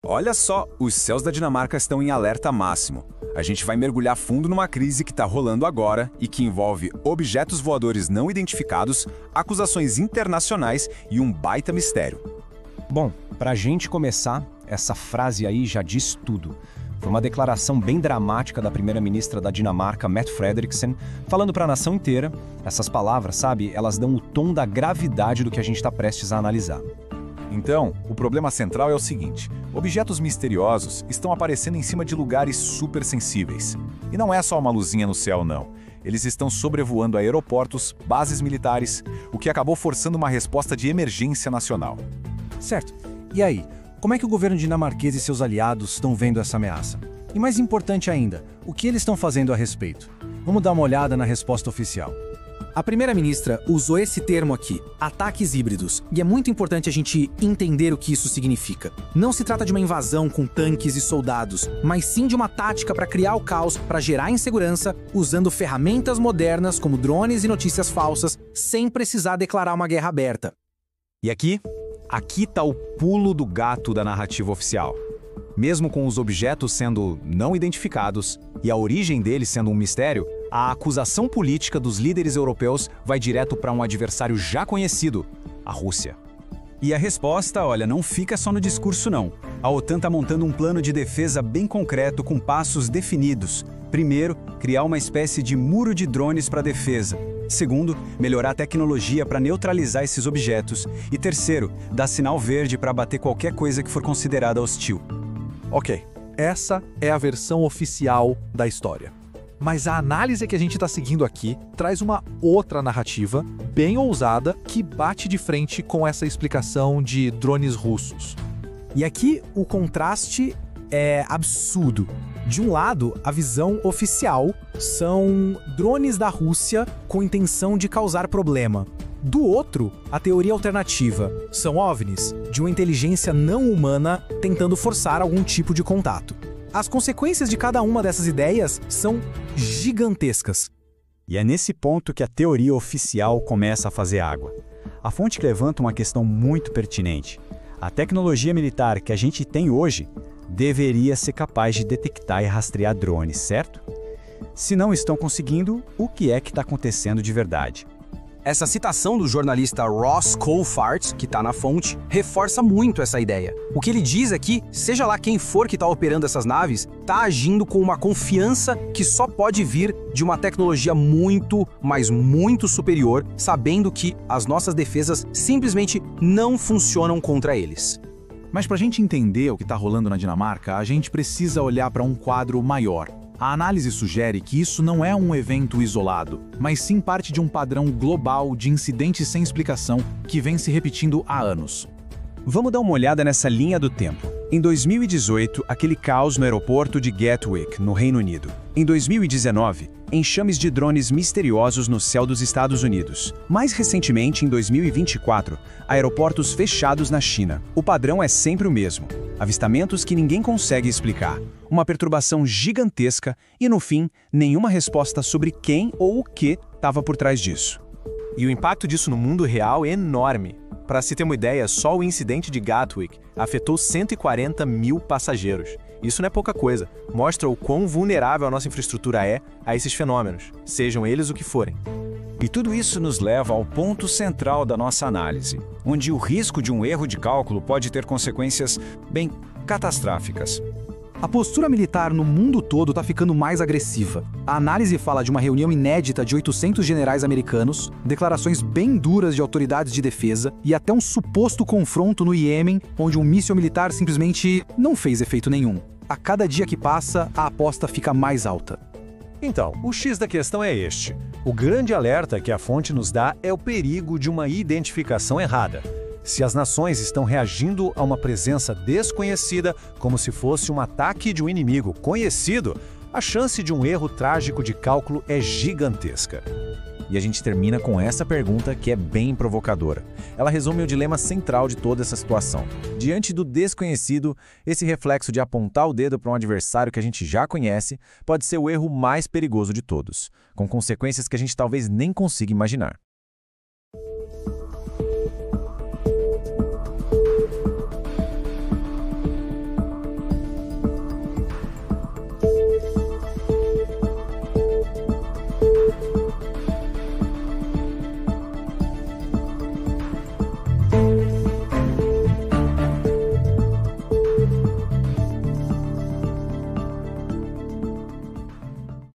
Olha só, os céus da Dinamarca estão em alerta máximo. A gente vai mergulhar fundo numa crise que está rolando agora e que envolve objetos voadores não identificados, acusações internacionais e um baita mistério. Bom, pra gente começar, essa frase aí já diz tudo. Foi uma declaração bem dramática da primeira-ministra da Dinamarca, Mette Frederiksen, falando para a nação inteira. Essas palavras, sabe, elas dão o tom da gravidade do que a gente está prestes a analisar. Então, o problema central é o seguinte: objetos misteriosos estão aparecendo em cima de lugares super sensíveis. E não é só uma luzinha no céu, não. Eles estão sobrevoando aeroportos, bases militares, o que acabou forçando uma resposta de emergência nacional. Certo. E aí? Como é que o governo dinamarquês e seus aliados estão vendo essa ameaça? E mais importante ainda, o que eles estão fazendo a respeito? Vamos dar uma olhada na resposta oficial. A primeira-ministra usou esse termo aqui, ataques híbridos, e é muito importante a gente entender o que isso significa. Não se trata de uma invasão com tanques e soldados, mas sim de uma tática para criar o caos, para gerar insegurança, usando ferramentas modernas como drones e notícias falsas, sem precisar declarar uma guerra aberta. E aqui está o pulo do gato da narrativa oficial. Mesmo com os objetos sendo não identificados e a origem deles sendo um mistério, a acusação política dos líderes europeus vai direto para um adversário já conhecido, a Rússia. E a resposta, olha, não fica só no discurso não. A OTAN está montando um plano de defesa bem concreto com passos definidos. Primeiro, criar uma espécie de muro de drones para defesa. Segundo, melhorar a tecnologia para neutralizar esses objetos. E terceiro, dar sinal verde para abater qualquer coisa que for considerada hostil. Ok, essa é a versão oficial da história. Mas a análise que a gente está seguindo aqui traz uma outra narrativa bem ousada que bate de frente com essa explicação de drones russos. E aqui o contraste é absurdo. De um lado, a visão oficial são drones da Rússia com intenção de causar problema. Do outro, a teoria alternativa são OVNIs, de uma inteligência não humana tentando forçar algum tipo de contato. As consequências de cada uma dessas ideias são gigantescas. E é nesse ponto que a teoria oficial começa a fazer água. A fonte levanta uma questão muito pertinente. A tecnologia militar que a gente tem hoje deveria ser capaz de detectar e rastrear drones, certo? Se não estão conseguindo, o que é que está acontecendo de verdade? Essa citação do jornalista Ross Coulthart, que está na fonte, reforça muito essa ideia. O que ele diz é que, seja lá quem for que está operando essas naves, está agindo com uma confiança que só pode vir de uma tecnologia muito, mas muito superior, sabendo que as nossas defesas simplesmente não funcionam contra eles. Mas para a gente entender o que está rolando na Dinamarca, a gente precisa olhar para um quadro maior. A análise sugere que isso não é um evento isolado, mas sim parte de um padrão global de incidentes sem explicação que vem se repetindo há anos. Vamos dar uma olhada nessa linha do tempo. Em 2018, aquele caos no aeroporto de Gatwick, no Reino Unido. Em 2019, enxames de drones misteriosos no céu dos Estados Unidos. Mais recentemente, em 2024, aeroportos fechados na China. O padrão é sempre o mesmo. Avistamentos que ninguém consegue explicar. Uma perturbação gigantesca e, no fim, nenhuma resposta sobre quem ou o que estava por trás disso. E o impacto disso no mundo real é enorme. Para se ter uma ideia, só o incidente de Gatwick afetou 140 mil passageiros. Isso não é pouca coisa. Mostra o quão vulnerável a nossa infraestrutura é a esses fenômenos, sejam eles o que forem. E tudo isso nos leva ao ponto central da nossa análise, onde o risco de um erro de cálculo pode ter consequências, bem, catastróficas. A postura militar no mundo todo está ficando mais agressiva. A análise fala de uma reunião inédita de 800 generais americanos, declarações bem duras de autoridades de defesa e até um suposto confronto no Iêmen, onde um míssil militar simplesmente não fez efeito nenhum. A cada dia que passa, a aposta fica mais alta. Então, o X da questão é este. O grande alerta que a fonte nos dá é o perigo de uma identificação errada. Se as nações estão reagindo a uma presença desconhecida como se fosse um ataque de um inimigo conhecido, a chance de um erro trágico de cálculo é gigantesca. E a gente termina com essa pergunta que é bem provocadora. Ela resume o dilema central de toda essa situação. Diante do desconhecido, esse reflexo de apontar o dedo para um adversário que a gente já conhece pode ser o erro mais perigoso de todos, com consequências que a gente talvez nem consiga imaginar.